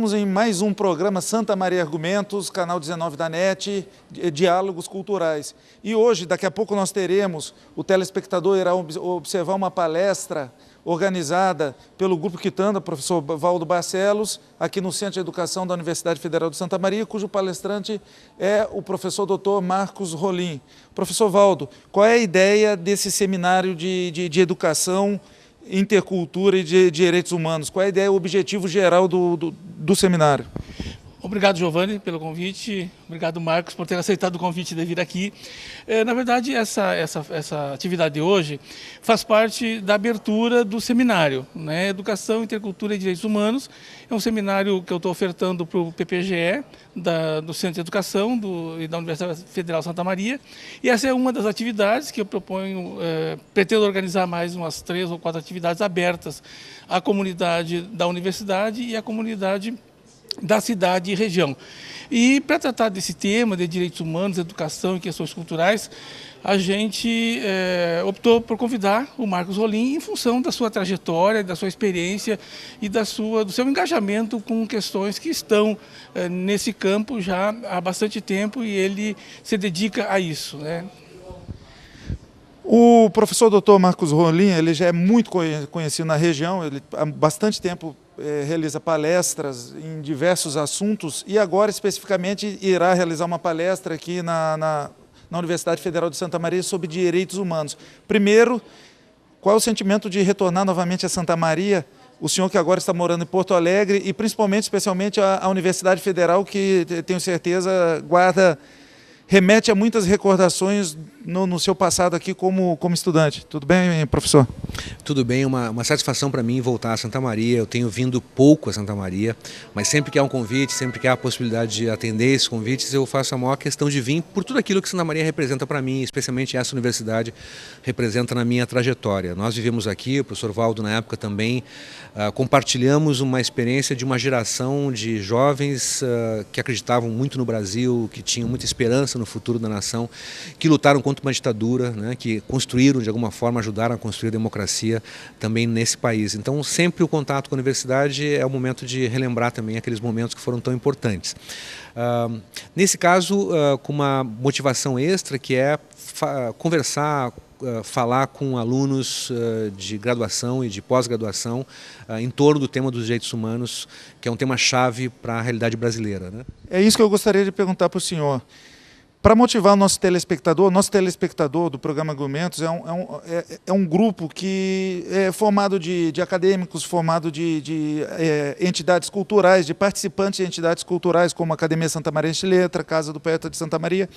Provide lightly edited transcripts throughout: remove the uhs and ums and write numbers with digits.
Estamos em mais um programa Santa Maria Argumentos, canal 19 da NET, Diálogos Culturais. E hoje, daqui a pouco, nós teremos, o telespectador irá observar uma palestra organizada pelo Grupo Quitanda, professor Valdo Barcelos, aqui no Centro de Educação da Universidade Federal de Santa Maria, cujo palestrante é o professor Dr. Marcos Rolim. Professor Valdo, qual é a ideia desse seminário de educação, intercultura e de direitos humanos? Qual é a ideia, o objetivo geral do seminário? Obrigado, Giovanni, pelo convite. Obrigado, Marcos, por ter aceitado o convite de vir aqui. Na verdade, essa atividade de hoje faz parte da abertura do seminário, né? Educação, Intercultura e Direitos Humanos. É um seminário que eu estou ofertando para o PPGE, do Centro de Educação e da Universidade Federal de Santa Maria. E essa é uma das atividades que eu proponho, pretendo organizar mais umas 3 ou 4 atividades abertas à comunidade da universidade e à comunidade da cidade e região. E para tratar desse tema de direitos humanos, educação e questões culturais, a gente optou por convidar o Marcos Rolim em função da sua trajetória, da sua experiência e do seu engajamento com questões que estão nesse campo já há bastante tempo e ele se dedica a isso, né? O professor Dr. Marcos Rolim, ele já é muito conhecido na região, ele há bastante tempo realiza palestras em diversos assuntos e agora especificamente irá realizar uma palestra aqui na Universidade Federal de Santa Maria sobre direitos humanos. Primeiro, qual é o sentimento de retornar novamente a Santa Maria, o senhor que agora está morando em Porto Alegre e principalmente, especialmente a Universidade Federal, que tenho certeza remete a muitas recordações no seu passado aqui como estudante. Tudo bem, professor? Tudo bem, uma satisfação para mim voltar a Santa Maria. Eu tenho vindo pouco a Santa Maria, mas sempre que há um convite, sempre que há a possibilidade de atender esses convites, eu faço a maior questão de vir por tudo aquilo que Santa Maria representa para mim, especialmente essa universidade representa na minha trajetória. Nós vivemos aqui, o professor Valdo na época também, compartilhamos uma experiência de uma geração de jovens que acreditavam muito no Brasil, que tinham muita esperança no futuro da nação, que lutaram contra uma ditadura, né, que construíram, de alguma forma, ajudaram a construir a democracia também nesse país. Então, sempre o contato com a universidade é o momento de relembrar também aqueles momentos que foram tão importantes. Nesse caso, com uma motivação extra, que é conversar, falar com alunos de graduação e de pós-graduação em torno do tema dos direitos humanos, que é um tema-chave para a realidade brasileira, né? É isso que eu gostaria de perguntar para o senhor. Para motivar o nosso telespectador do programa Argumentos é um grupo que é formado de acadêmicos, formado de entidades culturais, de participantes de entidades culturais, como a Academia Santa Maria de Letra, Casa do Poeta de Santa Maria.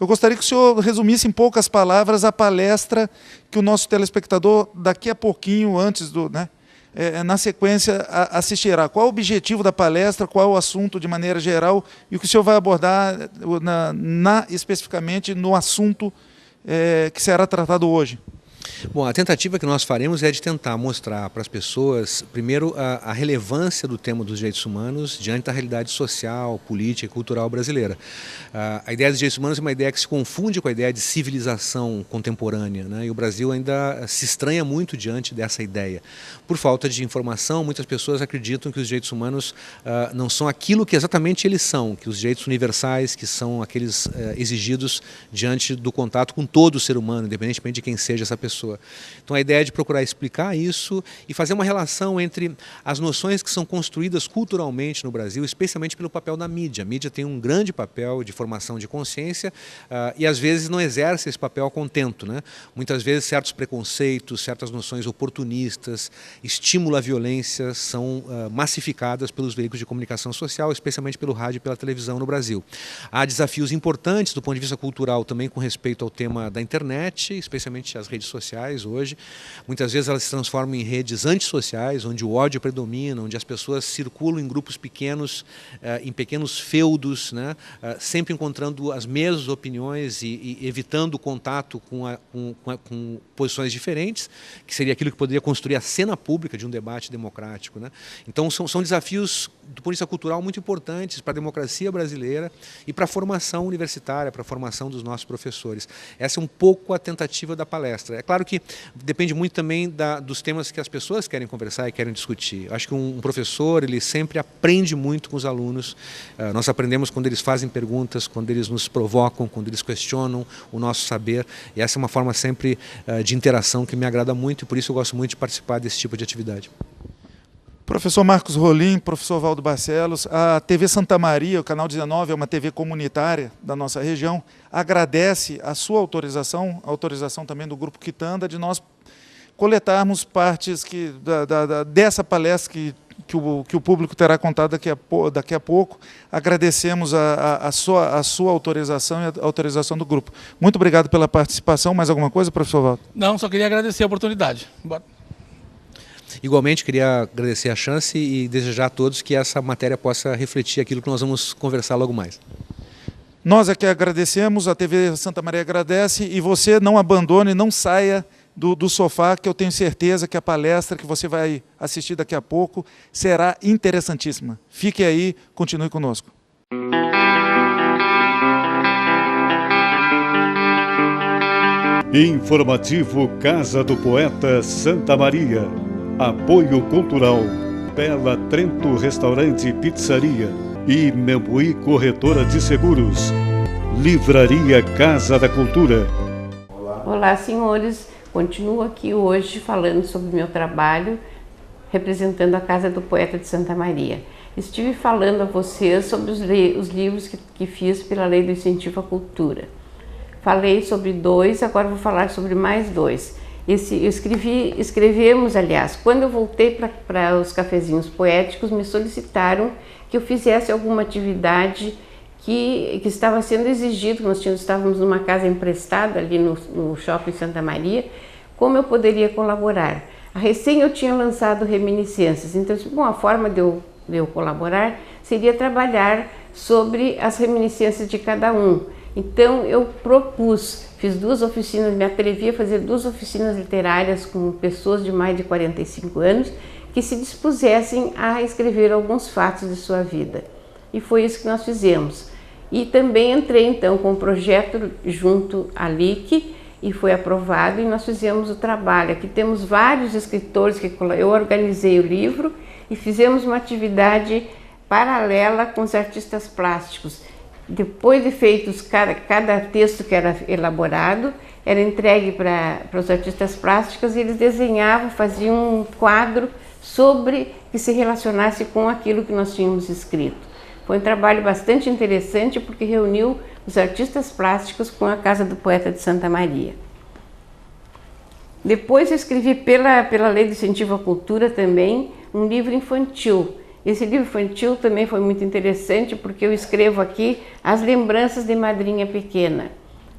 Eu gostaria que o senhor resumisse em poucas palavras a palestra que o nosso telespectador, daqui a pouquinho, antes na sequência, assistirá. Qual o objetivo da palestra, qual o assunto de maneira geral e o que o senhor vai abordar especificamente no assunto que será tratado hoje? Bom, a tentativa que nós faremos é de tentar mostrar para as pessoas, primeiro, a relevância do tema dos direitos humanos diante da realidade social, política e cultural brasileira. A ideia dos direitos humanos é uma ideia que se confunde com a ideia de civilização contemporânea, né? E o Brasil ainda se estranha muito diante dessa ideia. Por falta de informação, muitas pessoas acreditam que os direitos humanos não são aquilo que exatamente eles são, que os direitos universais, que são aqueles exigidos diante do contato com todo o ser humano, independentemente de quem seja essa pessoa. Então a ideia é de procurar explicar isso e fazer uma relação entre as noções que são construídas culturalmente no Brasil, especialmente pelo papel da mídia. A mídia tem um grande papel de formação de consciência e às vezes não exerce esse papel a contento, né? Muitas vezes certos preconceitos, certas noções oportunistas, estímulo à violência são massificadas pelos veículos de comunicação social, especialmente pelo rádio e pela televisão no Brasil. Há desafios importantes do ponto de vista cultural também com respeito ao tema da internet, especialmente as redes sociais hoje. Muitas vezes elas se transformam em redes antissociais, onde o ódio predomina, onde as pessoas circulam em grupos pequenos, em pequenos feudos, né? Sempre encontrando as mesmas opiniões e evitando o contato com posições diferentes, que seria aquilo que poderia construir a cena pública de um debate democrático, né? Então são desafios do ponto de vista cultural muito importantes para a democracia brasileira e para a formação universitária, para a formação dos nossos professores. Essa é um pouco a tentativa da palestra. É claro claro que depende muito também dos temas que as pessoas querem conversar e querem discutir. Acho que um professor, ele sempre aprende muito com os alunos. Nós aprendemos quando eles fazem perguntas, quando eles nos provocam, quando eles questionam o nosso saber. E essa é uma forma sempre de interação que me agrada muito e por isso eu gosto muito de participar desse tipo de atividade. Professor Marcos Rolim, professor Valdo Barcelos, a TV Santa Maria, o Canal 19, é uma TV comunitária da nossa região, agradece a sua autorização, a autorização também do Grupo Quitanda, de nós coletarmos partes dessa palestra que o público terá contado daqui a pouco. Agradecemos a sua autorização e a autorização do grupo. Muito obrigado pela participação. Mais alguma coisa, professor Valdo? Não, só queria agradecer a oportunidade. Igualmente, queria agradecer a chance e desejar a todos que essa matéria possa refletir aquilo que nós vamos conversar logo mais. Nós aqui agradecemos, a TV Santa Maria agradece, e você não abandone, não saia do sofá, que eu tenho certeza que a palestra que você vai assistir daqui a pouco será interessantíssima. Fique aí, continue conosco. Informativo Casa do Poeta Santa Maria. Apoio Cultural, Bela Trento Restaurante e Pizzaria e Membuí Corretora de Seguros. Livraria Casa da Cultura. Olá, senhores. Continuo aqui hoje falando sobre o meu trabalho representando a Casa do Poeta de Santa Maria. Estive falando a vocês sobre os livros que fiz pela Lei do Incentivo à Cultura. Falei sobre 2, agora vou falar sobre mais 2. Escrevemos, aliás, quando eu voltei para os cafezinhos poéticos, me solicitaram que eu fizesse alguma atividade que estava sendo exigido. Nós estávamos numa casa emprestada ali no Shopping Santa Maria, como eu poderia colaborar. Recém eu tinha lançado Reminiscências, então bom, a forma de eu colaborar seria trabalhar sobre as reminiscências de cada um. Então eu fiz 2 oficinas, me atrevi a fazer 2 oficinas literárias com pessoas de mais de 45 anos que se dispusessem a escrever alguns fatos de sua vida. E foi isso que nós fizemos. E também entrei então com um projeto junto à LIC e foi aprovado e nós fizemos o trabalho. Aqui temos vários escritores que eu organizei o livro e fizemos uma atividade paralela com os artistas plásticos. Depois de feitos, cada texto que era elaborado era entregue para os artistas plásticos e eles desenhavam, faziam um quadro que se relacionasse com aquilo que nós tínhamos escrito. Foi um trabalho bastante interessante porque reuniu os artistas plásticos com a Casa do Poeta de Santa Maria. Depois eu escrevi pela Lei do Incentivo à Cultura também um livro infantil. Esse livro infantil também foi muito interessante porque eu escrevo aqui as lembranças de Madrinha Pequena.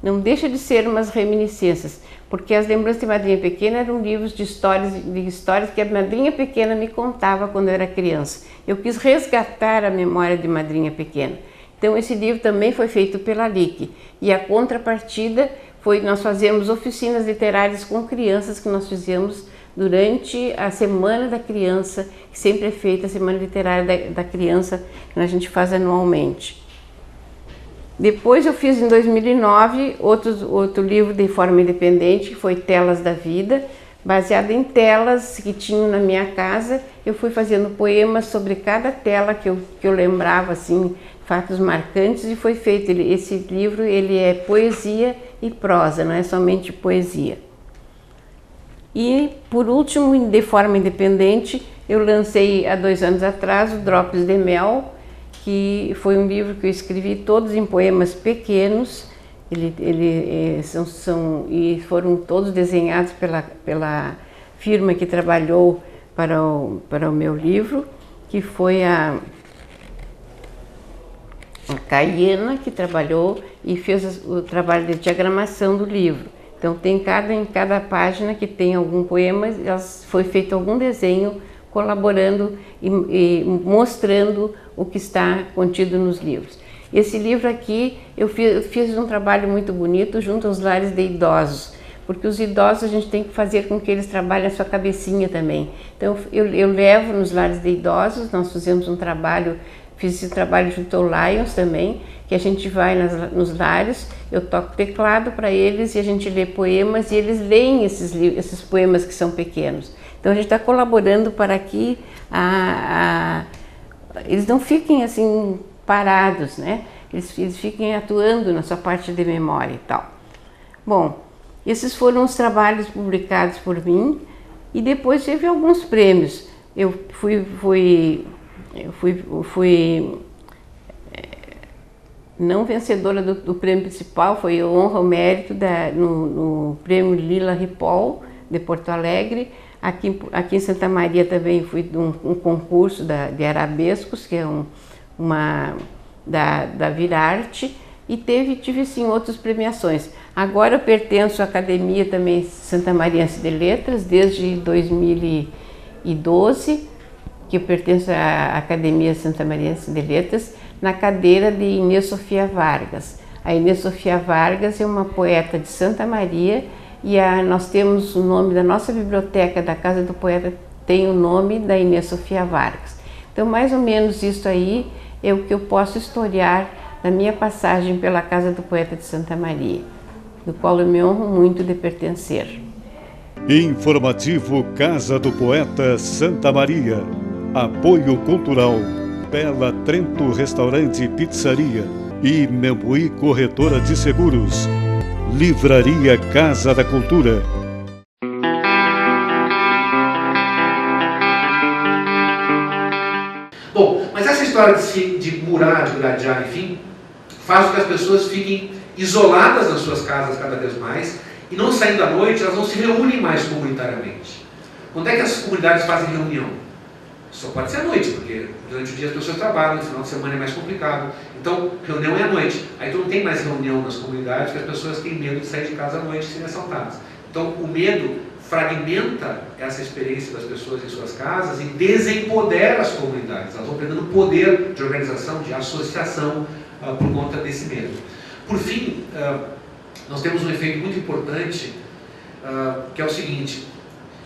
Não deixa de ser umas reminiscências, porque as lembranças de Madrinha Pequena eram livros de histórias que a Madrinha Pequena me contava quando eu era criança. Eu quis resgatar a memória de Madrinha Pequena. Então esse livro também foi feito pela LIC. E a contrapartida foi nós fazemos oficinas literárias com crianças que nós fizemos durante a Semana da Criança, que sempre é feita a Semana Literária da Criança, que a gente faz anualmente. Depois eu fiz em 2009 outro livro de forma independente, que foi Telas da Vida, baseado em telas que tinham na minha casa. Eu fui fazendo poemas sobre cada tela que eu lembrava, assim, fatos marcantes, e foi feito. Esse livro ele é poesia e prosa, não é somente poesia. E, por último, de forma independente, eu lancei há 2 anos atrás o Drops de Mel, que foi um livro que eu escrevi todos em poemas pequenos, e foram todos desenhados pela firma que trabalhou para o meu livro, que foi a Caiena, que trabalhou e fez o trabalho de diagramação do livro. Então tem em cada página que tem algum poema, foi feito algum desenho colaborando e mostrando o que está contido nos livros. Esse livro aqui eu fiz um trabalho muito bonito junto aos lares de idosos, porque os idosos a gente tem que fazer com que eles trabalhem a sua cabecinha também. Então eu levo nos lares de idosos, nós fizemos um trabalho fiz esse trabalho junto ao Lions também, que a gente vai nos lares, eu toco teclado para eles e a gente lê poemas e eles leem esses poemas que são pequenos. Então a gente está colaborando para que eles não fiquem assim parados, né? Eles fiquem atuando na sua parte de memória e tal. Bom, esses foram os trabalhos publicados por mim e depois teve alguns prêmios. Eu fui não vencedora do prêmio principal, foi honra ao mérito no prêmio Lila Ripoll de Porto Alegre. Aqui em Santa Maria também fui um concurso de arabescos, que é da Virarte, e tive sim outras premiações. Agora eu pertenço à Academia também Santa Mariense de Letras, desde 2012, que eu pertenço à Academia Santa Mariense de Letras, na cadeira de Inês Sofia Vargas. A Inês Sofia Vargas é uma poeta de Santa Maria e nós temos o nome da nossa biblioteca da Casa do Poeta, tem o nome da Inês Sofia Vargas. Então, mais ou menos isso aí é o que eu posso historiar da minha passagem pela Casa do Poeta de Santa Maria, do qual eu me honro muito de pertencer. Informativo Casa do Poeta Santa Maria. Apoio Cultural Bela Trento Restaurante e Pizzaria e Membuí Corretora de Seguros. Livraria Casa da Cultura. Bom, mas essa história de murar, de gradear, enfim, faz com que as pessoas fiquem isoladas nas suas casas cada vez mais e não saindo à noite, elas não se reúnem mais comunitariamente. Quando é que as comunidades fazem reunião? Só pode ser à noite, porque durante o dia as pessoas trabalham, no final de semana é mais complicado. Então, reunião é à noite. Aí tu não tem mais reunião nas comunidades, porque as pessoas têm medo de sair de casa à noite e serem assaltadas. Então, o medo fragmenta essa experiência das pessoas em suas casas e desempodera as comunidades. Elas vão perdendo poder de organização, de associação, por conta desse medo. Por fim, nós temos um efeito muito importante, que é o seguinte: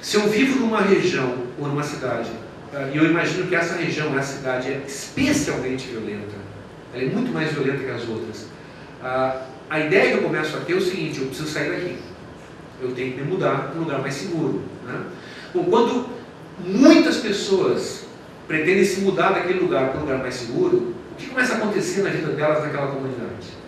se eu vivo numa região ou numa cidade, e eu imagino que essa região, essa cidade é especialmente violenta, ela é muito mais violenta que as outras, a ideia que eu começo a ter é o seguinte: eu preciso sair daqui, eu tenho que me mudar para um lugar mais seguro, né? Bom, quando muitas pessoas pretendem se mudar daquele lugar para um lugar mais seguro, o que começa a acontecer na vida delas naquela comunidade?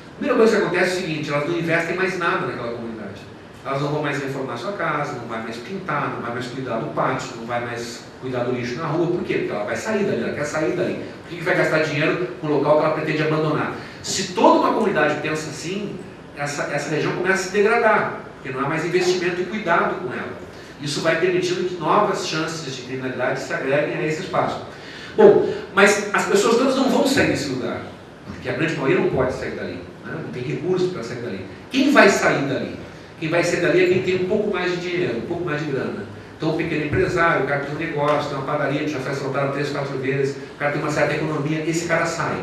A primeira coisa que acontece é o seguinte: elas não investem mais nada naquela comunidade. Elas não vão mais reformar sua casa, não vai mais pintar, não vai mais cuidar do pátio, não vai mais cuidar do lixo na rua. Por quê? Porque ela vai sair dali, ela quer sair dali. Por que vai gastar dinheiro com um local que ela pretende abandonar? Se toda uma comunidade pensa assim, essa região começa a se degradar, porque não há mais investimento e cuidado com ela. Isso vai permitindo que novas chances de criminalidade se agreguem a esse espaço. Bom, mas as pessoas todas não vão sair desse lugar, porque a grande maioria não pode sair dali, né? Não tem recursos para sair dali. Quem vai sair dali? Quem vai sair dali é quem tem um pouco mais de dinheiro, um pouco mais de grana. Então, o pequeno empresário, o cara tem um negócio, tem uma padaria que já foi assaltado 3, 4 vezes, o cara tem uma certa economia, esse cara sai.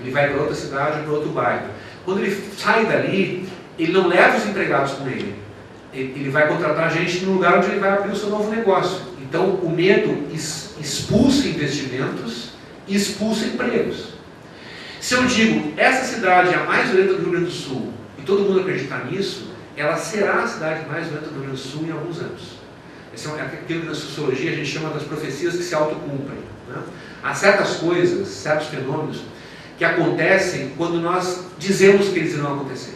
Ele vai para outra cidade ou para outro bairro. Quando ele sai dali, ele não leva os empregados com ele. Ele vai contratar gente no lugar onde ele vai abrir o seu novo negócio. Então, o medo expulsa investimentos e expulsa empregos. Se eu digo, essa cidade é a mais violenta do Rio Grande do Sul, e todo mundo acreditar nisso, ela será a cidade mais violenta do Rio Grande do Sul em alguns anos. Esse é aquilo que na sociologia a gente chama das profecias que se autocumprem, né? Há certas coisas, certos fenômenos que acontecem quando nós dizemos que eles irão acontecer.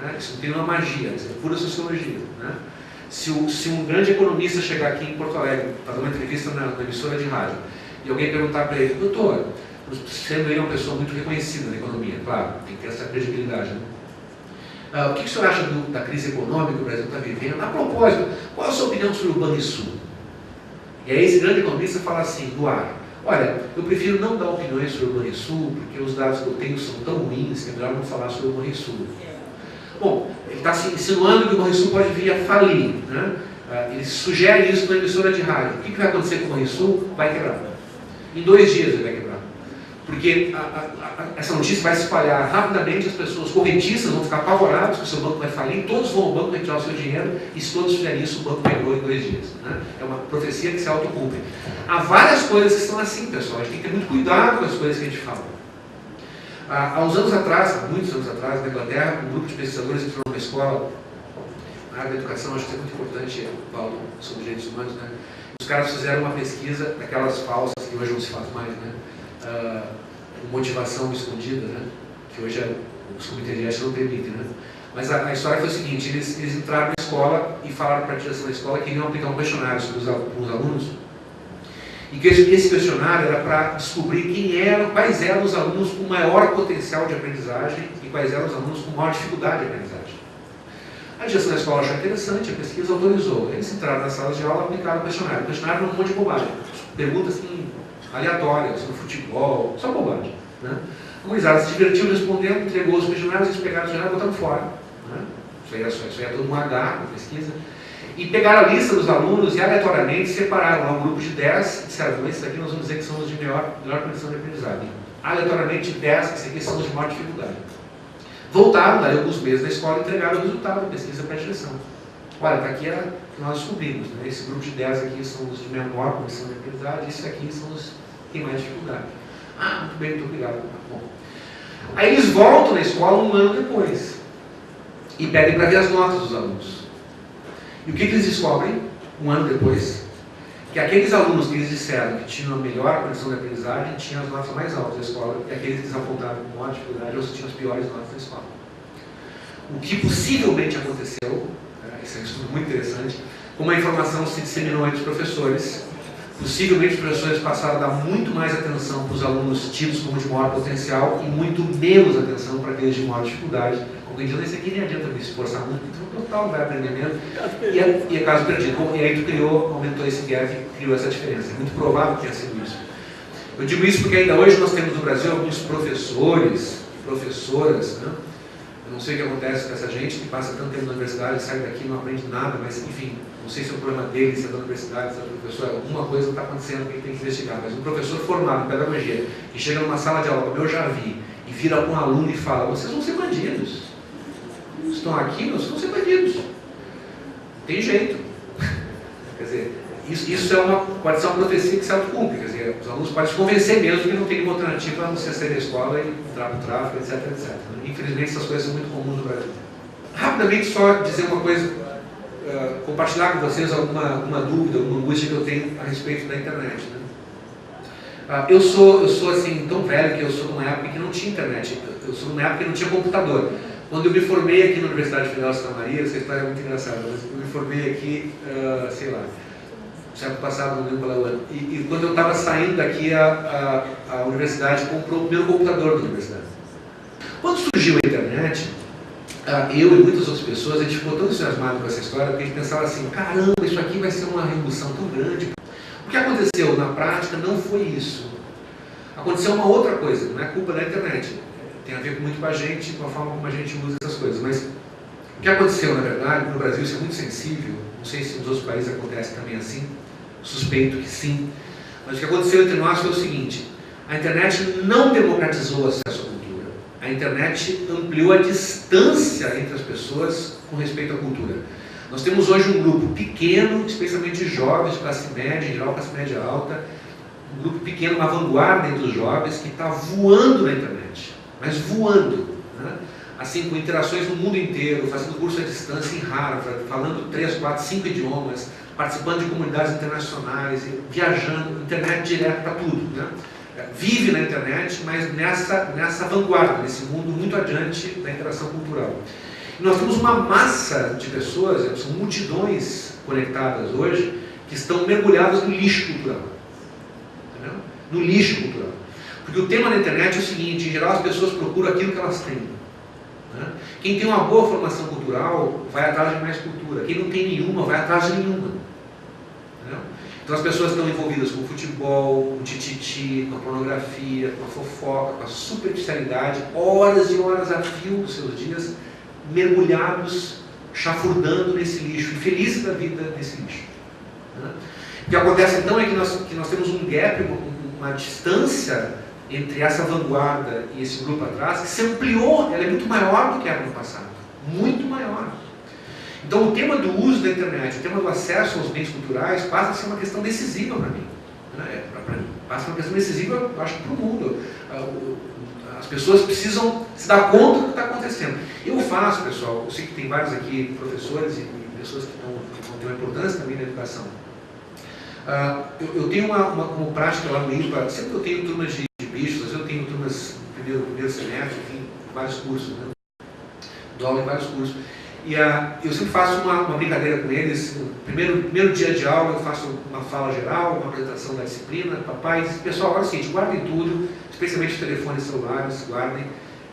Né? Isso não tem uma magia, isso é pura sociologia. Né? Se um grande economista chegar aqui em Porto Alegre, fazer uma entrevista na emissora de rádio, e alguém perguntar para ele: doutor, sendo ele uma pessoa muito reconhecida na economia, claro, tem que ter essa credibilidade, né? O que o senhor acha da crise econômica que o Brasil está vivendo? A propósito, qual é a sua opinião sobre o Banrisul? E aí esse grande economista fala assim, no ar: olha, eu prefiro não dar opiniões sobre o Banrisul, porque os dados que eu tenho são tão ruins que é melhor não falar sobre o Banrisul. Bom, ele está se insinuando que o Banrisul pode vir a falir, né? Ele sugere isso na emissora de rádio. O que vai acontecer com o Banrisul? Vai quebrar. Em 2 dias ele vai quebrar. Porque essa notícia vai se espalhar rapidamente, as pessoas correntistas vão ficar apavoradas que o seu banco vai falir, todos vão ao banco retirar o seu dinheiro, e se todos fizerem isso, o banco pegou em 2 dias. Né? É uma profecia que se autocumpre. Há várias coisas que são assim, pessoal, a gente tem que ter muito cuidado com as coisas que a gente fala. Há uns anos atrás, muitos anos atrás, na Inglaterra, um grupo de pesquisadores entrou numa escola, na área da educação, acho que é muito importante, Paulo, sobre direitos humanos, né? Os caras fizeram uma pesquisa, daquelas falsas que hoje não se faz mais, né? Motivação escondida, né? Que hoje os comitês de ética não permitem, né? Mas a história foi o seguinte, eles entraram na escola e falaram para a direção da escola que iriam aplicar um questionário sobre os alunos, e que esse questionário era para descobrir quais eram os alunos com maior potencial de aprendizagem e quais eram os alunos com maior dificuldade de aprendizagem. A direção da escola achou interessante, a pesquisa autorizou. Eles entraram na sala de aula e aplicaram o questionário. O questionário era um monte de bobagem, perguntas assim, aleatórias, no futebol, só bobagem. Né? A gurizada se divertiu respondendo, entregou os questionários, eles pegaram o questionário e botaram fora. Né? Isso aí é todo um H na pesquisa. E pegaram a lista dos alunos e aleatoriamente separaram lá um grupo de 10 e disseram, esses aqui nós vamos dizer que são os de melhor condição de aprendizagem. Aleatoriamente 10, esses aqui são os de maior dificuldade. Voltaram, daí alguns meses na escola, e entregaram o resultado da pesquisa para a direção. Olha, está aqui o que nós descobrimos. Né? Esse grupo de 10 aqui são os de menor condição de aprendizagem, esses aqui são os que têm mais dificuldade. Muito bem, muito obrigado. Bom. Aí eles voltam na escola um ano depois e pedem para ver as notas dos alunos. E o que eles descobrem, um ano depois? Que aqueles alunos que eles disseram que tinham a melhor condição de aprendizagem tinham as notas mais altas da escola, e aqueles que eles apontaram com maior dificuldade ou tinham as piores notas da escola. O que possivelmente aconteceu, isso é um estudo muito interessante, como a informação se disseminou entre os professores, possivelmente os professores passaram a dar muito mais atenção para os alunos tidos como de maior potencial e muito menos atenção para aqueles de maior dificuldade. Alguém diz, esse aqui nem adianta me esforçar muito, então total vai aprender menos. E é caso perdido. Bom, e aí tu aumentou esse gap e criou essa diferença. É muito provável que tenha sido isso. Eu digo isso porque ainda hoje nós temos no Brasil alguns professores, professoras, né? Eu não sei o que acontece com essa gente que passa tanto tempo na universidade, sai daqui e não aprende nada, mas enfim, não sei se é um problema dele, se é da universidade, se é do professor, alguma coisa está acontecendo que ele tem que investigar. Mas um professor formado em pedagogia, que chega numa sala de aula, como eu já vi, e vira para um aluno e fala, vocês vão ser bandidos. Estão aqui, nós vamos ser bandidos. Tem jeito. Quer dizer, isso pode ser uma profecia que se autocumpre. Quer dizer, os alunos podem se convencer mesmo que não tem nenhuma alternativa a não ser sair da escola e entrar para o tráfico, etc, etc. Infelizmente, essas coisas são muito comuns no Brasil. Rapidamente, só dizer uma coisa, compartilhar com vocês alguma dúvida, alguma angústia que eu tenho a respeito da internet. Né? Eu sou assim, tão velho que eu sou numa época que não tinha internet. Eu sou numa época que não tinha computador. Quando eu me formei aqui na Universidade Federal de Santa Maria, essa história é muito engraçada, mas eu me formei aqui, sei lá, no século passado, não lembro qual é o ano. E quando eu estava saindo daqui, a universidade comprou o primeiro computador da universidade. Quando surgiu a internet, eu e muitas outras pessoas, a gente ficou tão entusiasmado com essa história, porque a gente pensava assim, caramba, isso aqui vai ser uma revolução tão grande. O que aconteceu na prática não foi isso. Aconteceu uma outra coisa, não é culpa da internet. Tem a ver muito com a gente, com a forma como a gente usa essas coisas. Mas o que aconteceu, na verdade, no Brasil isso é muito sensível, não sei se nos outros países acontece também assim, suspeito que sim, mas o que aconteceu entre nós foi o seguinte, a internet não democratizou o acesso à cultura, a internet ampliou a distância entre as pessoas com respeito à cultura. Nós temos hoje um grupo pequeno, especialmente jovens, classe média, em geral classe média alta, um grupo pequeno, uma vanguarda entre os jovens, que está voando na internet. Mas voando, né? Assim, com interações no mundo inteiro, fazendo curso à distância em Harvard, falando 3, 4, 5 idiomas, participando de comunidades internacionais, viajando, internet direto para tudo. Né? Vive na internet, mas nessa vanguarda, nesse mundo muito adiante da interação cultural. E nós temos uma massa de pessoas, são multidões conectadas hoje, que estão mergulhadas no lixo cultural. Entendeu? No lixo cultural. Porque o tema da internet é o seguinte, em geral as pessoas procuram aquilo que elas têm. Né? Quem tem uma boa formação cultural vai atrás de mais cultura. Quem não tem nenhuma vai atrás de nenhuma. Entendeu? Então as pessoas estão envolvidas com o futebol, com o tititi, com a pornografia, com a fofoca, com a superficialidade, horas e horas a fio dos seus dias, mergulhados, chafurdando nesse lixo, infelizes da vida nesse lixo. Né? O que acontece então é que nós temos um gap, uma distância entre essa vanguarda e esse grupo atrás, que se ampliou, ela é muito maior do que era no passado. Muito maior. Então o tema do uso da internet, o tema do acesso aos bens culturais passa a ser uma questão decisiva para mim. Né? Passa a ser uma questão decisiva, eu acho, para o mundo. As pessoas precisam se dar conta do que está acontecendo. Eu faço, pessoal, eu sei que tem vários aqui, professores e pessoas que vão ter uma importância também na educação. Eu tenho uma prática lá no IPA, sempre que eu tenho turmas de bichos, eu tenho turmas no primeiro semestre, enfim, vários cursos, né? Dou aula em vários cursos. E eu sempre faço uma brincadeira com eles. No primeiro dia de aula eu faço uma fala geral, uma apresentação da disciplina, papai, pessoal, agora é o seguinte, guardem tudo, especialmente os telefones celulares, guardem,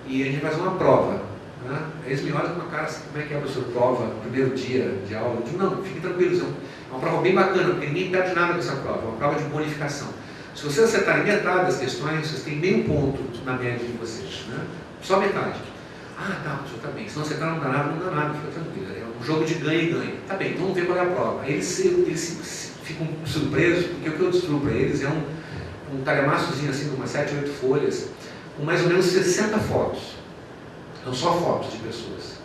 e a gente vai fazer uma prova. Né? Eles me olham com uma cara assim, como é que é a sua prova, primeiro dia de aula? Eu digo, não, fiquem tranquilos, é uma prova bem bacana, porque ninguém perde nada com essa prova, é uma prova de bonificação. Se vocês acertarem metade das questões, vocês têm meio ponto na média de vocês, né? Só metade. Ah, tá, professor, tá bem. Se não acertar não dá nada, fica tranquilo. É um jogo de ganha e ganha. Tá bem, então vamos ver qual é a prova. Aí eles ficam surpresos, porque o que eu destruo para eles é um calhamaçozinho assim, de umas 7, 8 folhas, com mais ou menos 60 fotos. Então só fotos de pessoas.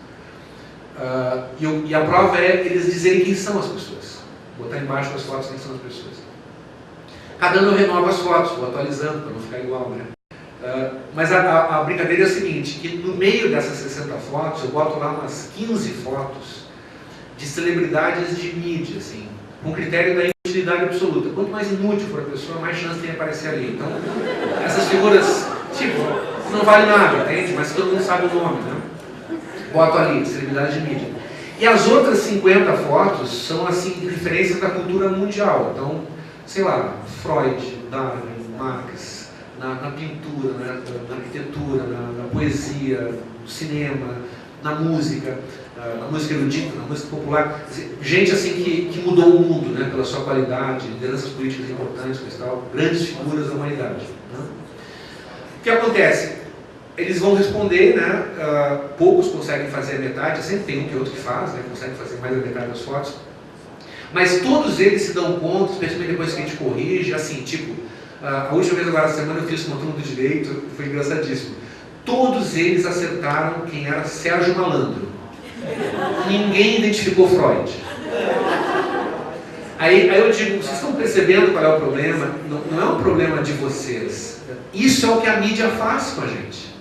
E a prova é eles dizerem quem são as pessoas. Botar embaixo das fotos quem são as pessoas. Cada ano eu renovo as fotos, vou atualizando para não ficar igual, né? Mas a brincadeira é a seguinte, que no meio dessas 60 fotos, eu boto lá umas 15 fotos de celebridades de mídia, assim, com critério da inutilidade absoluta. Quanto mais inútil for a pessoa, mais chance tem de aparecer ali. Então, essas figuras, tipo, não vale nada, entende? Mas todo mundo sabe o nome, né? Boto ali, celebridade de mídia. E as outras 50 fotos são, assim, referências da cultura mundial. Então, sei lá, Freud, Darwin, Marx, na pintura, na arquitetura, na poesia, no cinema, na música erudita, na música popular. Gente assim que mudou o mundo, né, pela sua qualidade, lideranças políticas importantes, tal, grandes figuras da humanidade. Né? O que acontece? Eles vão responder, né, poucos conseguem fazer a metade, sempre tem um que outro que faz, né, consegue fazer mais da metade das fotos, mas todos eles se dão conta, especialmente depois que a gente corrige, assim, tipo, a última vez agora, essa semana, eu fiz uma turma do direito, foi engraçadíssimo. Todos eles acertaram quem era Sérgio Malandro. Ninguém identificou Freud. Aí eu digo, vocês estão percebendo qual é o problema? Não é um problema de vocês. Isso é o que a mídia faz com a gente.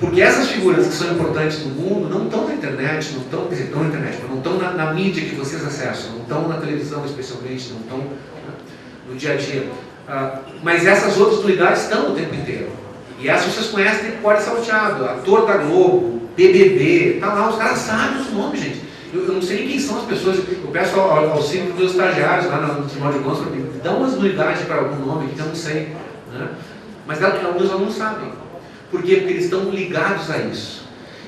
Porque essas figuras que são importantes no mundo não estão na internet, não estão, quer dizer, estão na internet, mas não estão na mídia que vocês acessam, não estão na televisão especialmente, não estão, né, no dia a dia. Mas essas outras unidades estão o tempo inteiro. E essas vocês conhecem, pode salteado, ator da Globo, BBB, tá lá, os caras sabem os nomes, gente. Eu não sei nem quem são as pessoas, eu peço auxílio dos meus estagiários lá no Tribunal de Contas para mim, dá umas unidades para algum nome que eu não sei, né? Mas alguns alunos sabem. Por quê? Porque eles estão ligados a isso.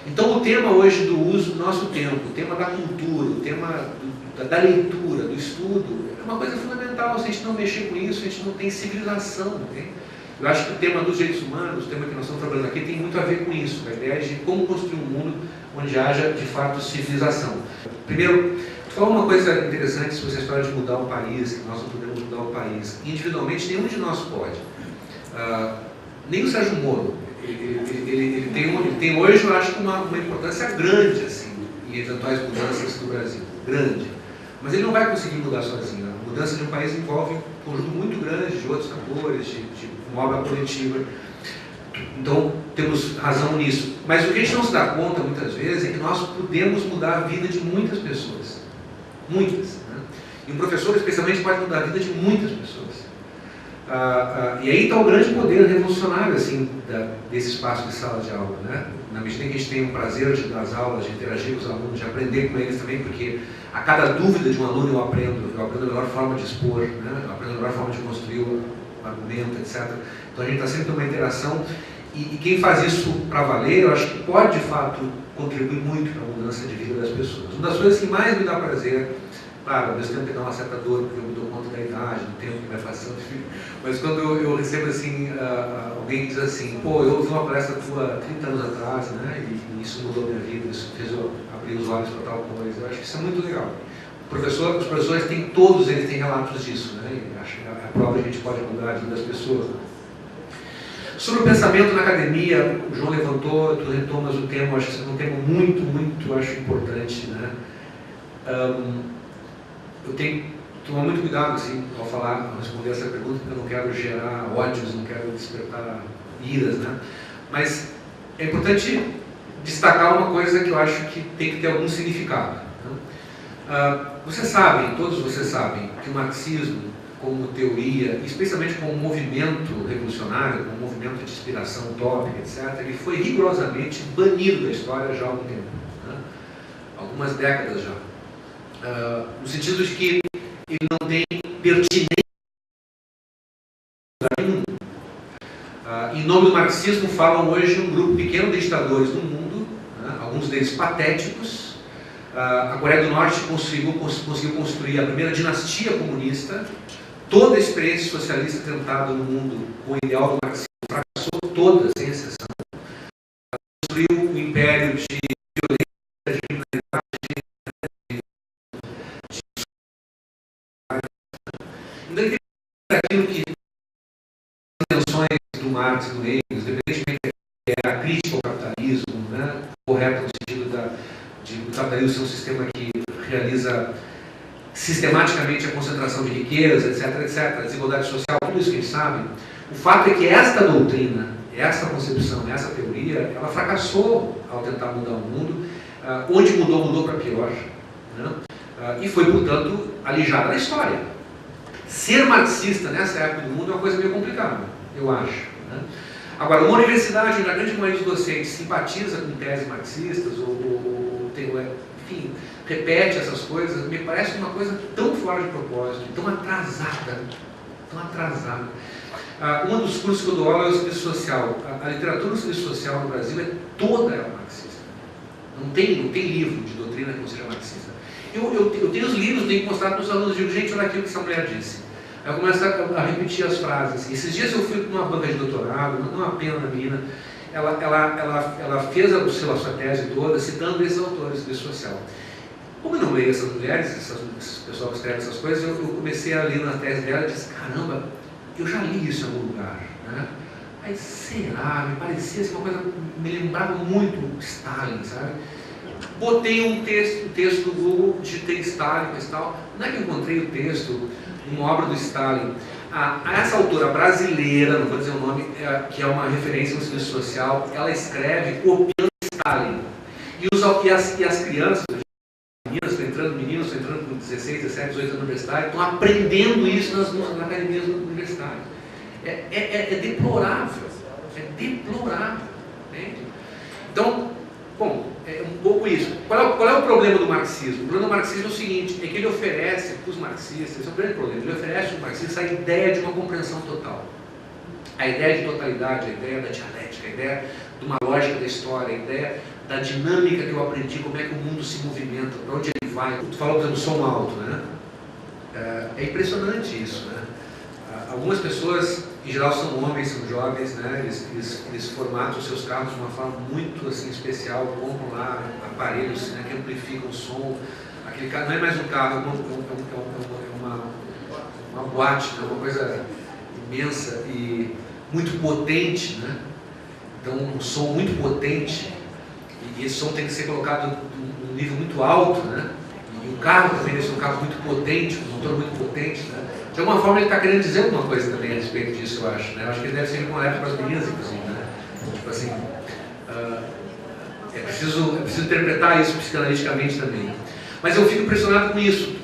Então o tema hoje do uso do nosso tempo, o tema da cultura, o tema da leitura, do estudo, é uma coisa fundamental. Se a gente não mexer com isso, a gente não tem civilização. Okay? Eu acho que o tema dos direitos humanos, o tema que nós estamos trabalhando aqui, tem muito a ver com isso, com a ideia de como construir um mundo onde haja, de fato, civilização. Primeiro, tu falou uma coisa interessante sobre essa história de mudar o país, que nós não podemos mudar o país. Individualmente, nenhum de nós pode. Nem o Sérgio Moro. Ele tem hoje, eu acho, uma importância grande, assim, em eventuais mudanças do Brasil. Grande. Mas ele não vai conseguir mudar sozinho. A mudança de um país envolve um conjunto muito grande de outros fatores, de uma obra coletiva. Então, temos razão nisso. Mas o que a gente não se dá conta, muitas vezes, é que nós podemos mudar a vida de muitas pessoas. Muitas. Né? E um professor, especialmente, pode mudar a vida de muitas pessoas. E aí está o grande poder revolucionário, assim, desse espaço de sala de aula, né? Na medida em que a gente tem o prazer de dar as aulas, de interagir com os alunos, de aprender com eles também, porque a cada dúvida de um aluno eu aprendo a melhor forma de expor, né? Eu aprendo a melhor forma de construir o argumento, etc. Então a gente está sempre numa interação, e quem faz isso para valer, eu acho que pode, de fato, contribuir muito para a mudança de vida das pessoas. Uma das coisas que mais me dá prazer, claro, ao mesmo tempo que dá uma certa dor, porque eu me dou conta da idade, do tempo que vai passando, mas quando eu recebo assim, alguém diz assim, pô, eu ouvi uma palestra tua 30 anos atrás, né, e isso mudou a minha vida, isso fez eu abrir os olhos para tal coisa, eu acho que isso é muito legal. Os professores têm, todos eles têm relatos disso, né, e acho que a prova a gente pode mudar a vida das pessoas. Sobre o pensamento na academia, o João levantou, tu retomas o tema, acho que é um tema muito, acho importante, né? Eu tenho que tomar muito cuidado, assim, ao falar, ao responder essa pergunta, porque eu não quero gerar ódios, não quero despertar iras, né? Mas é importante destacar uma coisa que eu acho que tem que ter algum significado, né? Vocês sabem, todos vocês sabem, que o marxismo, como teoria, especialmente como movimento revolucionário, como movimento de inspiração utópica, etc., ele foi rigorosamente banido da história já há algum tempo, né? Algumas décadas já. No sentido de que ele não tem pertinência nenhum. Em nome do marxismo falam hoje um grupo pequeno de ditadores no mundo, né? Alguns deles patéticos. A Coreia do Norte conseguiu construir a primeira dinastia comunista. Toda a experiência socialista tentada no mundo com o ideal do marxismo fracassou toda, sem exceção. Construiu um império de violência, de criminalidade, aquilo que as intenções do Marx e do Engels, independentemente que era a crítica ao capitalismo, né, correto no sentido de o capitalismo ser um sistema que realiza sistematicamente a concentração de riquezas, etc., a desigualdade social, tudo isso que a gente sabe. O fato é que esta doutrina, essa concepção, essa teoria, ela fracassou ao tentar mudar o mundo. Onde mudou para pior, né? E foi, portanto, alijada da história. Ser marxista nessa época do mundo é uma coisa meio complicada, eu acho, né? Agora, uma universidade onde a grande maioria dos docentes simpatiza com teses marxistas ou tem, enfim, repete essas coisas, me parece uma coisa tão fora de propósito, tão atrasada, Um dos cursos que eu dou aula é o serviço social. A literatura do serviço social no Brasil é toda ela marxista. Não tem livro de doutrina que não seja marxista. Eu tenho os livros, tenho que mostrar para os alunos, digo, gente, olha aquilo que essa mulher disse. Aí eu começo a repetir as frases. Esses dias eu fui numa banca de doutorado, uma pena da menina, ela fez a sua tese toda citando esses autores do serviço social. Como eu não leio essas mulheres, esse pessoal que escreve essas coisas, eu comecei a ler na tese dela e disse, caramba, eu já li isso em algum lugar, né? Aí, será? Me parecia assim, uma coisa, me lembrava muito Stalin, sabe? Botei um texto do Google, digitei Stalin, mas tal. Não é que eu encontrei o texto, uma obra do Stalin. Essa autora brasileira, não vou dizer o nome, que é uma referência no serviço social, ela escreve copiando Stalin. E as crianças, meninos estão entrando com 16, 17, 18 anos universitários, estão aprendendo isso nas academias universitárias. É deplorável. Entende? Então, bom, é um pouco isso. Qual é o problema do marxismo? O problema do marxismo é o seguinte, é que ele oferece para os marxistas, esse é o grande problema, ele oferece para os marxistas a ideia de uma compreensão total. A ideia de totalidade, a ideia da dialética, a ideia de uma lógica da história, a ideia da dinâmica que eu aprendi, como é que o mundo se movimenta, para onde ele vai. Tu falou, por exemplo, do som alto, né? É impressionante isso, né? Algumas pessoas, em geral, são homens, são jovens, né? Eles formatam os seus carros de uma forma muito assim, especial, compram lá aparelhos, né, que amplificam o som. Aquele carro não é mais um carro, é uma boate, né? Uma coisa imensa e muito potente, né? Então, um som muito potente. E esse som tem que ser colocado num nível muito alto, né? E o carro também deve ser um carro muito potente, um motor muito potente, né? De alguma forma ele está querendo dizer alguma coisa também a respeito disso, eu acho, né? Eu acho que ele deve ser com alerta para as meninas, inclusive, né? Tipo assim, é preciso interpretar isso psicanaliticamente também. Mas eu fico impressionado com isso.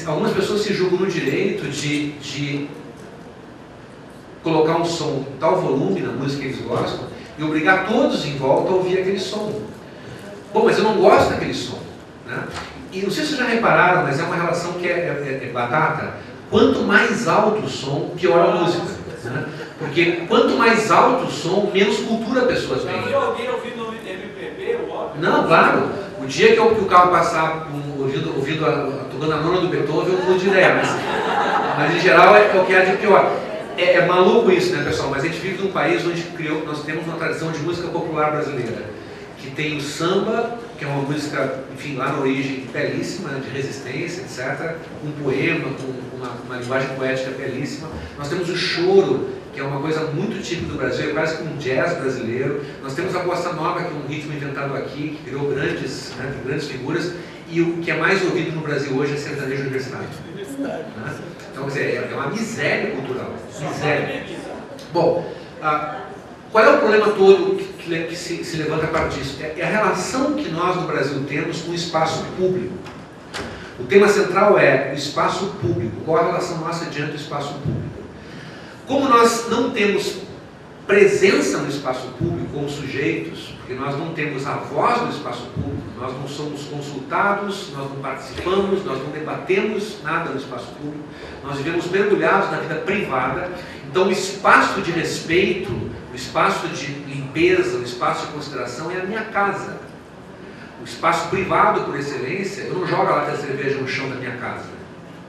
Algumas pessoas se julgam no direito de colocar um som com tal volume na música que eles gostam e obrigar todos em volta a ouvir aquele som. Bom, mas eu não gosto daquele som, né? E não sei se vocês já repararam, mas é uma relação que é batata. Quanto mais alto o som, pior a música, né? Porque quanto mais alto o som, menos cultura as pessoas têm. Já viu alguém ouvindo MPB, o óbvio? Não, claro. O dia que o carro passar tocando a nona do Beethoven, eu mudo de ideia. Mas em geral é o que é de pior. É maluco isso, né, pessoal? Mas a gente vive num país onde nós temos uma tradição de música popular brasileira. Que tem o samba, que é uma música, enfim, lá na origem belíssima, de resistência, etc. Um poema, com uma linguagem poética belíssima. Nós temos o choro, que é uma coisa muito típica do Brasil, é quase como um jazz brasileiro. Nós temos a bossa nova, que é um ritmo inventado aqui, que criou grandes figuras, e o que é mais ouvido no Brasil hoje é sertanejo universitário. Né? Então, quer dizer, é uma miséria cultural. Miséria. Bom, qual é o problema todo que se levanta a partir disso? É a relação que nós no Brasil temos com o espaço público. O tema central é o espaço público. Qual a relação nossa diante do espaço público? Como nós não temos presença no espaço público como sujeitos, porque nós não temos a voz no espaço público, nós não somos consultados, nós não participamos, nós não debatemos nada no espaço público, nós vivemos mergulhados na vida privada. Então o espaço de respeito, o espaço de limpeza, o espaço de consideração é a minha casa. O espaço privado, por excelência, eu não jogo a lata de cerveja no chão da minha casa.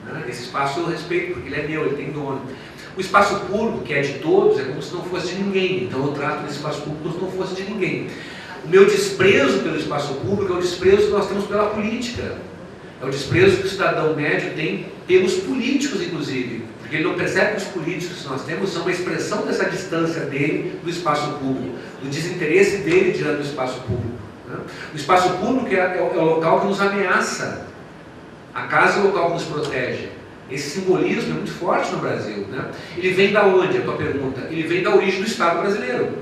Né? Esse espaço eu respeito, porque ele é meu, ele tem dono. O espaço público, que é de todos, é como se não fosse de ninguém. Então eu trato esse espaço público como se não fosse de ninguém. O meu desprezo pelo espaço público é o desprezo que nós temos pela política. É o desprezo que o cidadão médio tem pelos políticos, inclusive. Porque ele não percebe que os políticos que nós temos são uma expressão dessa distância dele do espaço público, do desinteresse dele diante do espaço público. Né? O espaço público é o local que nos ameaça. A casa é o local que nos protege. Esse simbolismo é muito forte no Brasil. Né? Ele vem da onde? É a tua pergunta. Ele vem da origem do Estado brasileiro.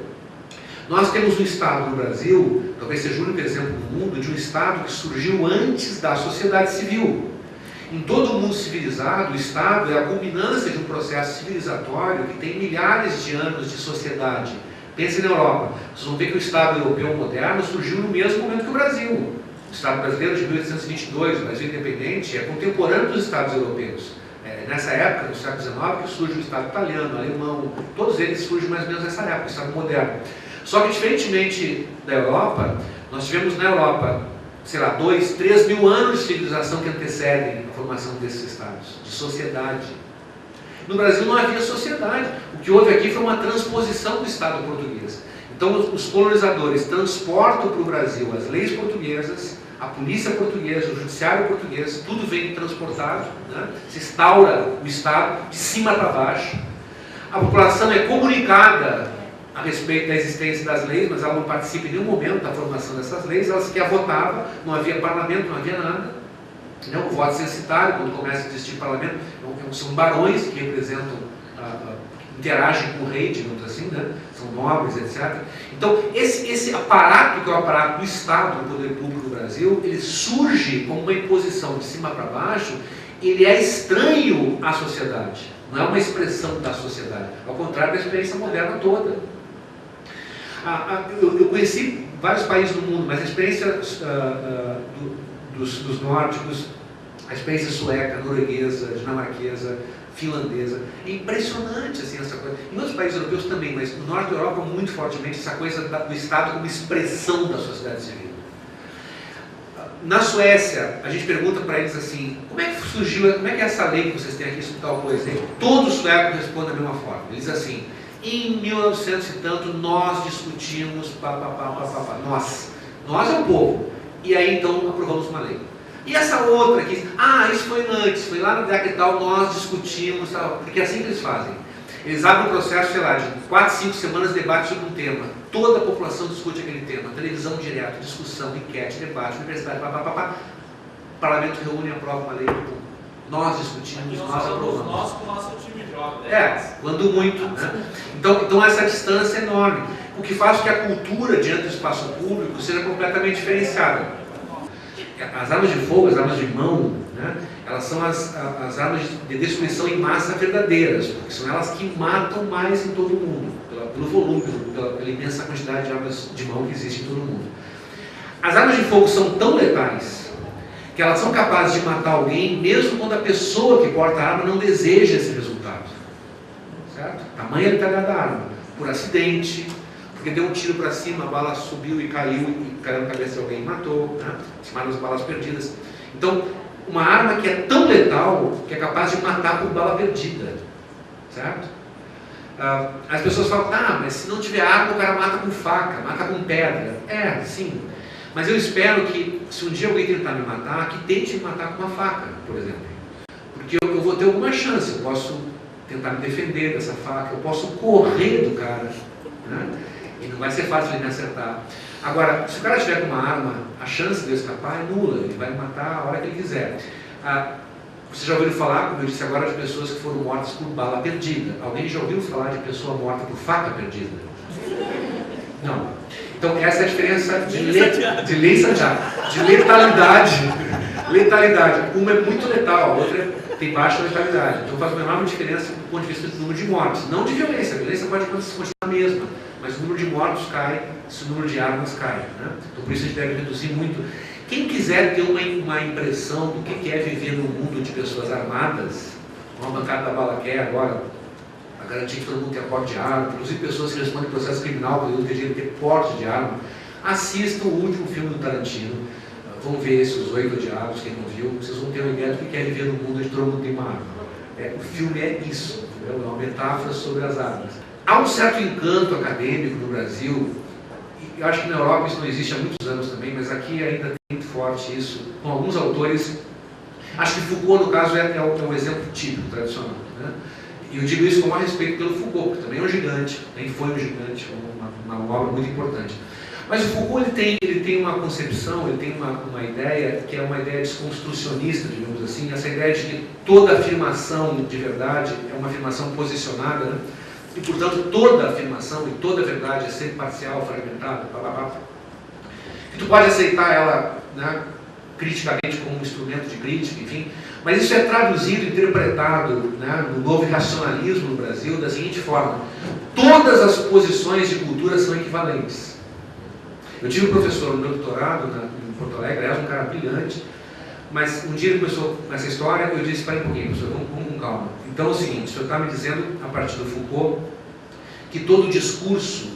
Nós temos um Estado no Brasil, talvez seja o único exemplo no mundo, de um Estado que surgiu antes da sociedade civil. Em todo o mundo civilizado, o Estado é a culminância de um processo civilizatório que tem milhares de anos de sociedade. Pense na Europa. Vocês vão ver que o Estado europeu moderno surgiu no mesmo momento que o Brasil. O Estado brasileiro de 1822, o Brasil independente, é contemporâneo dos Estados europeus. Nessa época, no século XIX, que surge o Estado italiano, alemão, todos eles surgem mais ou menos nessa época, o Estado moderno. Só que, diferentemente da Europa, nós tivemos na Europa, sei lá, 2, 3 mil anos de civilização que antecedem a formação desses Estados, de sociedade. No Brasil não havia sociedade. O que houve aqui foi uma transposição do Estado português. Então, os colonizadores transportam para o Brasil as leis portuguesas, a polícia portuguesa, o judiciário português, tudo vem transportado, né? Se instaura o Estado de cima para baixo. A população é comunicada a respeito da existência das leis, mas ela não participa em nenhum momento da formação dessas leis. Ela sequer votava, não havia parlamento, não havia nada. Não, o voto censitário, quando começa a existir parlamento, são barões que representam, interagem com o rei, digamos assim, né? São nobres, etc. Então, esse aparato, que é o aparato do Estado, do poder público do Brasil, ele surge como uma imposição de cima para baixo, ele é estranho à sociedade, não é uma expressão da sociedade, ao contrário da experiência moderna toda. Eu conheci vários países do mundo, mas a experiência dos nórdicos, a experiência sueca, norueguesa, dinamarquesa, finlandesa, é impressionante assim, essa coisa. Em outros países europeus também, mas no norte da Europa muito fortemente essa coisa do Estado como expressão da sociedade civil. Na Suécia, a gente pergunta para eles assim, como é que surgiu, como é que é essa lei que vocês têm aqui sobre tal coisa? Todos os suecos respondem da mesma forma. Eles assim, em 1900 e tanto, nós discutimos, nós é o povo. E aí então aprovamos uma lei. E essa outra aqui, isso foi antes, foi lá na década e tal, nós discutimos, tal, porque é assim que eles fazem. Eles abrem um processo, sei lá, de 4, 5 semanas de debate sobre um tema. Toda a população discute aquele tema, televisão direto, discussão, enquete, debate, universidade, O parlamento reúne e aprova uma lei. Nós discutimos, nós aprovamos. Nós com o nosso time joga. Quando muito. Né? Então essa distância é enorme. O que faz com que a cultura diante do espaço público seja completamente diferenciada. As armas de fogo, as armas de mão, né, elas são as armas de destruição em massa verdadeiras, porque são elas que matam mais em todo o mundo, pelo volume, pela imensa quantidade de armas de mão que existe em todo o mundo. As armas de fogo são tão letais que elas são capazes de matar alguém mesmo quando a pessoa que porta a arma não deseja esse resultado. Certo? Tamanha letalidade da arma, por acidente, porque deu um tiro para cima, a bala subiu e caiu na cabeça de alguém e matou, né? Chamaram as balas perdidas. Então, uma arma que é tão letal que é capaz de matar por bala perdida, certo? As pessoas falam, mas se não tiver arma o cara mata com faca, mata com pedra. Sim, mas eu espero que se um dia alguém tentar me matar, que tente me matar com uma faca, por exemplo, porque eu vou ter alguma chance, eu posso tentar me defender dessa faca, eu posso correr do cara, né? E não vai ser fácil ele me acertar. Agora, se o cara estiver com uma arma, a chance de eu escapar é nula, ele vai me matar a hora que ele quiser. Você já ouviu falar, como eu disse agora, de pessoas que foram mortas por bala perdida? Alguém já ouviu falar de pessoa morta por faca perdida? Não. Então essa é a diferença de letalidade. Letalidade. Uma é muito letal, a outra tem baixa letalidade. Então faz uma enorme diferença do ponto de vista do número de mortes. Não de violência, a violência pode continuar a mesma, mas o número de mortos cai se o número de armas cai, né? Então por isso a gente deve reduzir muito. Quem quiser ter uma impressão do que é viver num mundo de pessoas armadas, como a bancada da bala quer agora, a garantir que todo mundo tenha porte de arma, inclusive pessoas que respondem processo criminal poderiam ter porte de arma, assistam o último filme do Tarantino, vão ver esses 8 Odiados, quem não viu, vocês vão ter uma ideia do que é viver num mundo onde todo mundo tem uma arma. O filme é isso, é uma metáfora sobre as armas. Há um certo encanto acadêmico no Brasil, e eu acho que na Europa isso não existe há muitos anos também, mas aqui ainda tem muito forte isso, com alguns autores. Acho que Foucault, no caso, é um exemplo típico, tradicional, né? E eu digo isso com mais respeito pelo Foucault, que também é um gigante, nem foi um gigante, uma obra muito importante. Mas o Foucault ele tem uma concepção, ele tem uma ideia que é uma ideia desconstrucionista, digamos assim, essa ideia de que toda afirmação de verdade é uma afirmação posicionada, né? E, portanto, toda afirmação e toda verdade é sempre parcial, fragmentada, e tu pode aceitar ela, né, criticamente como um instrumento de crítica, enfim, mas isso é traduzido, interpretado, né, no novo racionalismo no Brasil da seguinte forma: todas as posições de cultura são equivalentes. Eu tive um professor no meu doutorado em Porto Alegre, aliás, um cara brilhante, mas um dia ele começou com essa história, eu disse: espera um pouquinho, professor, vamos com calma. Então é o seguinte, o senhor está me dizendo, a partir do Foucault, que todo discurso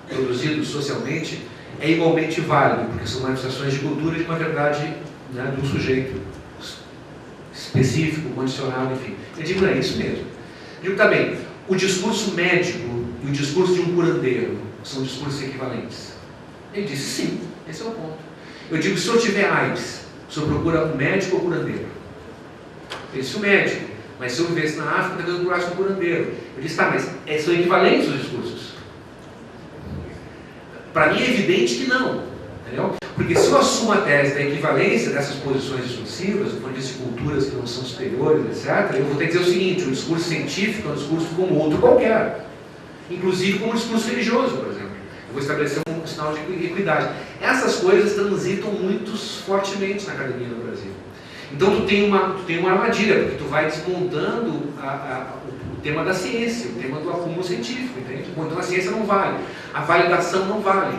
produzido socialmente é igualmente válido, porque são manifestações de cultura e de uma verdade, né, de um sujeito específico, condicionado, enfim. Eu digo, é isso mesmo. Eu digo também, o discurso médico e o discurso de um curandeiro são discursos equivalentes. Ele disse, sim, esse é o ponto. Eu digo, se o senhor tiver AIDS, o senhor procura um médico ou curandeiro? Ele disse, o médico. Mas se eu vivesse na África, talvez eu procurasse um curandeiro. Eu disse, tá, mas são equivalentes os discursos? Para mim é evidente que não. Entendeu? Porque se eu assumo a tese da equivalência dessas posições discursivas, do ponto de vista de culturas que não são superiores, etc., eu vou ter que dizer o seguinte: o discurso científico é um discurso como outro qualquer, inclusive como um discurso religioso, por exemplo. Eu vou estabelecer um sinal de equidade. Essas coisas transitam muito fortemente na academia no Brasil. Então tu tem uma armadilha, porque tu vai desmontando o tema da ciência, o tema do acúmulo científico, entende? Bom, então a ciência não vale, a validação não vale,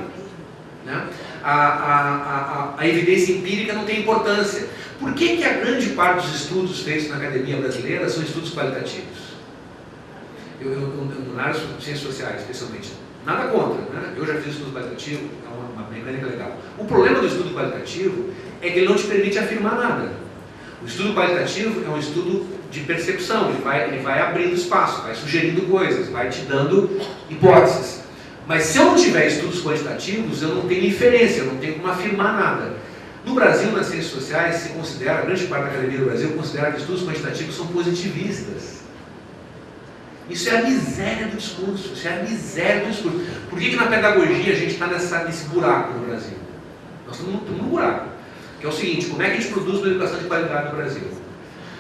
né? A evidência empírica não tem importância. Por que a grande parte dos estudos feitos na academia brasileira são estudos qualitativos? Na área de ciências sociais, especialmente, nada contra, né? Eu já fiz estudo qualitativo, é uma mecânica legal. O problema do estudo qualitativo é que ele não te permite afirmar nada. O estudo qualitativo é um estudo de percepção, ele vai abrindo espaço, vai sugerindo coisas, vai te dando hipóteses. Mas se eu não tiver estudos quantitativos, eu não tenho inferência, eu não tenho como afirmar nada. No Brasil, nas ciências sociais, se considera, a grande parte da academia do Brasil considera que estudos quantitativos são positivistas. Isso é a miséria do discurso, isso é a miséria do discurso. Por que na pedagogia a gente está nesse buraco no Brasil? Nós estamos num buraco, que é o seguinte: como é que a gente produz uma educação de qualidade no Brasil?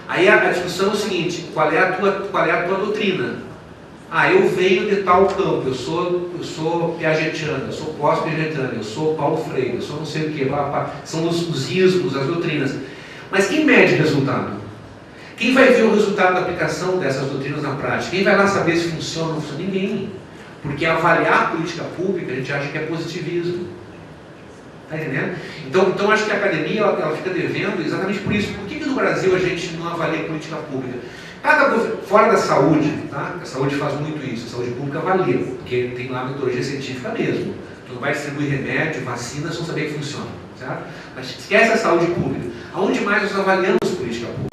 Aí a discussão é o seguinte: qual é a tua doutrina? Eu venho de tal campo, eu sou piagetiano, eu sou pós-piagetiano, eu sou Paulo Freire, eu sou não sei o que, são os ismos, as doutrinas. Mas quem mede o resultado? Quem vai ver o resultado da aplicação dessas doutrinas na prática? Quem vai lá saber se funciona ou não funciona? Ninguém. Porque avaliar a política pública a gente acha que é positivismo. Está entendendo? Então acho que a academia ela fica devendo exatamente por isso. Por que no Brasil a gente não avalia política pública? Fora da saúde, tá? A saúde faz muito isso, a saúde pública avalia, porque tem lá metodologia científica mesmo. Tu não vai distribuir remédio, vacina, sem saber que funciona, certo? Mas esquece a saúde pública. Aonde mais nós avaliamos política pública?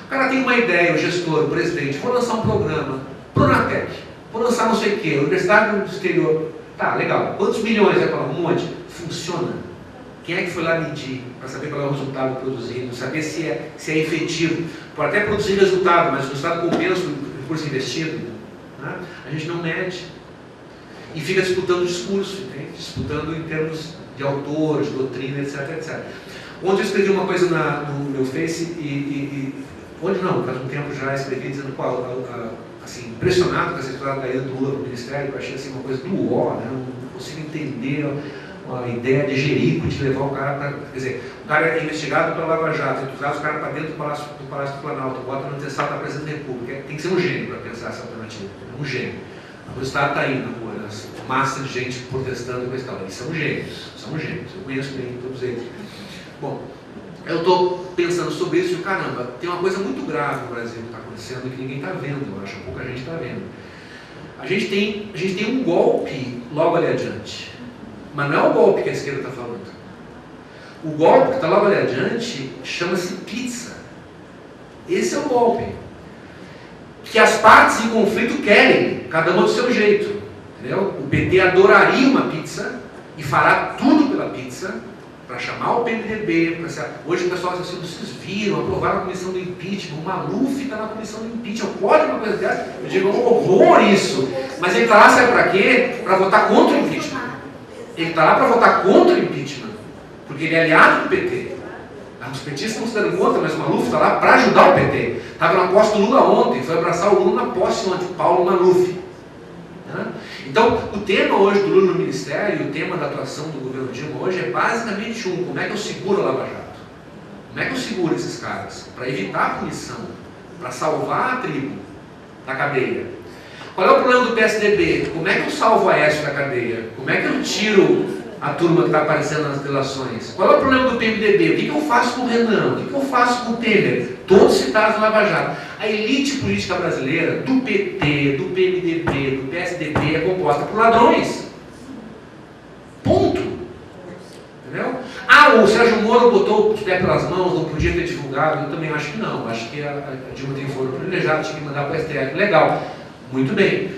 O cara tem uma ideia, o gestor, o presidente, vou lançar um programa, Pronatec, vou lançar não sei o quê, Universidade do Exterior. Tá, legal. Quantos milhões? Vai falar um monte. Funciona. Quem é que foi lá medir para saber qual é o resultado produzido, saber se é efetivo? Pode até produzir resultado, mas o resultado compensa o recurso investido, né? A gente não mede. E fica disputando o discurso, entende? Disputando em termos de autor, de doutrina, etc, etc. Ontem eu escrevi uma coisa no meu Face onde não, faz um tempo já escrevi dizendo assim, impressionado com essa história da ida do Lula no Ministério, eu achei assim, uma coisa do ó, né? Não consigo entender a ideia de Jerico, de levar o cara para... Quer dizer, o cara é investigado pela Lava Jato, tu traz o cara para dentro do Palácio do Planalto, bota no testado da Presidente da República. Tem que ser um gênio para pensar essa alternativa, um gênio. O Estado está aí na rua, né? Massa de gente protestando com esse tal. Eles são gênios, eu conheço bem todos eles. Bom, eu estou pensando sobre isso e, caramba, tem uma coisa muito grave no Brasil que está acontecendo que ninguém está vendo, eu acho, pouca gente está vendo. A gente tem um golpe logo ali adiante, mas não é o golpe que a esquerda está falando. O golpe que está logo ali adiante chama-se pizza. Esse é o golpe. Que as partes em conflito querem, cada uma do seu jeito. Entendeu? O PT adoraria uma pizza e fará tudo pela pizza para chamar o PMDB. Hoje o pessoal diz assim, vocês viram, aprovaram a comissão do impeachment, o Maluf está na comissão do impeachment, pode uma coisa dessa? Eu digo, é um horror isso. Mas ele está lá, sabe para quê? Para votar contra o impeachment. Ele está lá para votar contra o impeachment, porque ele é aliado do PT. Os petistas não se deram conta, mas o Maluf está lá para ajudar o PT. Estava na posse do Lula ontem, foi abraçar o Lula na posse ontem, Paulo Maluf. Então, o tema hoje do Lula no Ministério, o tema da atuação do governo Dilma hoje é basicamente como é que eu seguro a Lava Jato? Como é que eu seguro esses caras? Para evitar a punição, para salvar a tribo da cadeia. Qual é o problema do PSDB? Como é que eu salvo a Aécio da cadeia? Como é que eu tiro a turma que está aparecendo nas delações? Qual é o problema do PMDB? O que eu faço com o Renan? O que eu faço com o Temer? Todos citados no Lava Jato. A elite política brasileira, do PT, do PMDB, do PSDB, é composta por ladrões. Ponto. Entendeu? O Sérgio Moro botou os pés pelas mãos, não podia ter divulgado. Eu também acho que não. Acho que a Dilma tem foro privilegiado, tinha que mandar para o STF. Legal. Muito bem.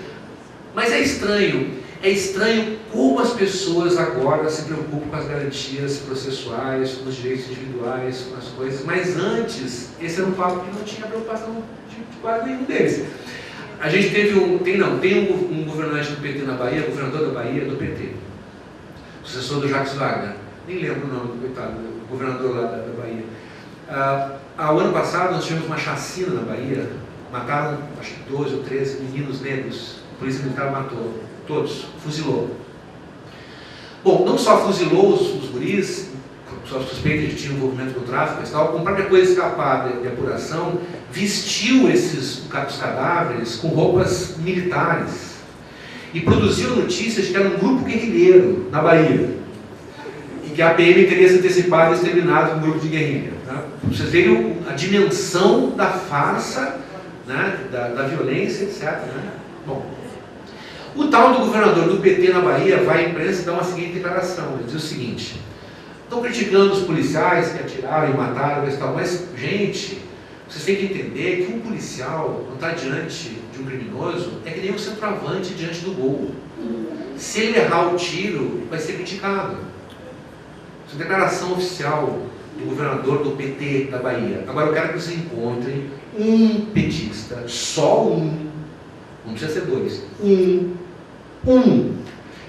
Mas é estranho. É estranho como as pessoas agora se preocupam com as garantias processuais, com os direitos individuais, com as coisas, mas antes, esse era um papo que não tinha preocupação de quase nenhum deles. A gente teve um governante do PT na Bahia, governador da Bahia, do PT, sucessor do Jacques Wagner, nem lembro o nome do coitado, do governador lá da Bahia. Ao ano passado nós tivemos uma chacina na Bahia, mataram acho que 12 ou 13 meninos negros, a polícia militar matou. Todos, fuzilou. Bom, não só fuzilou os guris, só suspeita de que tinha envolvimento com o tráfico e tal, com qualquer coisa escapar de apuração, vestiu os cadáveres com roupas militares e produziu notícias de que era um grupo guerrilheiro na Bahia e que a PM teria se antecipado e exterminado um grupo de guerrilha. Tá? Vocês verem a dimensão da farsa, né, da violência, etc. Né? Bom, o tal do governador do PT na Bahia vai à imprensa e dá uma seguinte declaração. Ele diz o seguinte: estão criticando os policiais que atiraram e mataram e tal, mas, gente, vocês têm que entender que um policial não está diante de um criminoso, é que nem um centroavante diante do gol. Se ele errar o tiro, vai ser criticado. Isso é uma declaração oficial do governador do PT da Bahia. Agora eu quero que vocês encontrem um petista, só um, não precisa ser dois,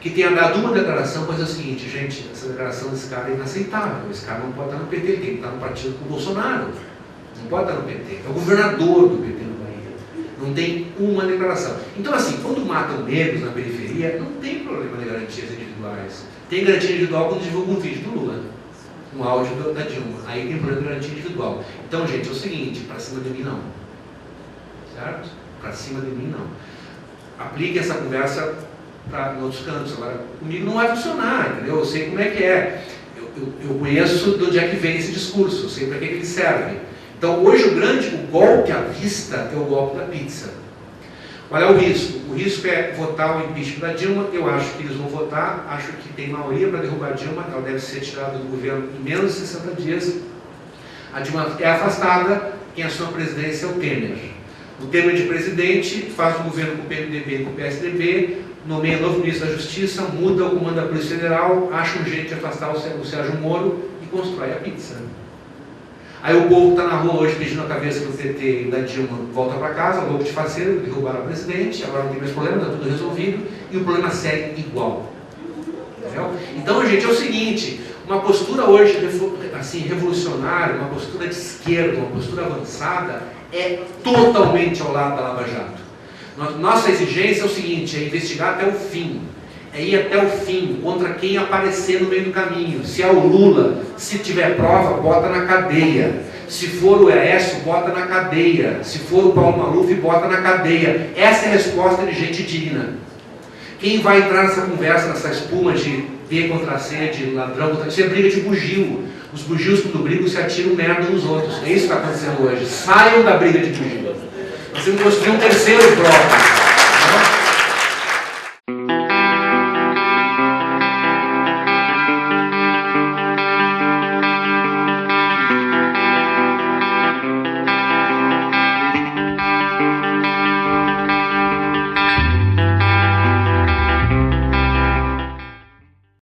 que tenha dado uma declaração, pois é o seguinte, gente, essa declaração desse cara é inaceitável, esse cara não pode estar no PT, ele tem que estar no partido com o Bolsonaro, não pode estar no PT, é o governador do PT na Bahia, não tem uma declaração. Então assim, quando matam negros na periferia, não tem problema de garantias individuais, tem garantia individual quando divulga um vídeo do Lula, um áudio da Dilma, aí tem problema de garantia individual. Então gente, é o seguinte, para cima de mim não, certo? Para cima de mim não. Aplique essa conversa em outros cantos. Agora, comigo não vai funcionar, entendeu? Eu sei como é que é. Eu conheço de onde é que vem esse discurso, eu sei para que ele serve. Então, hoje o golpe à vista é o golpe da pizza. Qual é o risco? O risco é votar o impeachment da Dilma. Eu acho que eles vão votar, acho que tem maioria para derrubar a Dilma, ela deve ser tirada do governo em menos de 60 dias. A Dilma é afastada, quem assume a presidência é o Temer. O Temer de presidente faz um governo com o PMDB e com o PSDB, nomeia novo ministro da Justiça, muda o comando da Polícia Federal, acha um jeito de afastar o Sérgio Moro e constrói a pizza. Aí o povo está na rua hoje pedindo a cabeça do PT e da Dilma volta para casa, louco de faceiro, derrubaram o presidente, agora não tem mais problema, está tudo resolvido, e o problema segue igual. Entendeu? Então, gente, é o seguinte, uma postura hoje assim, revolucionária, uma postura de esquerda, uma postura avançada, é totalmente ao lado da Lava Jato. Nossa exigência é o seguinte, é investigar até o fim. É ir até o fim, contra quem aparecer no meio do caminho. Se é o Lula, se tiver prova, bota na cadeia. Se for o Aécio, bota na cadeia. Se for o Paulo Maluf, bota na cadeia. Essa é a resposta de gente digna. Quem vai entrar nessa conversa, nessa espuma de B contra C, de ladrão, isso é briga de bugio. Os bugios, quando brigam, se atiram merda nos outros. É isso que está acontecendo hoje. Saiam da briga de bugio. Nós temos que construir um terceiro bloco.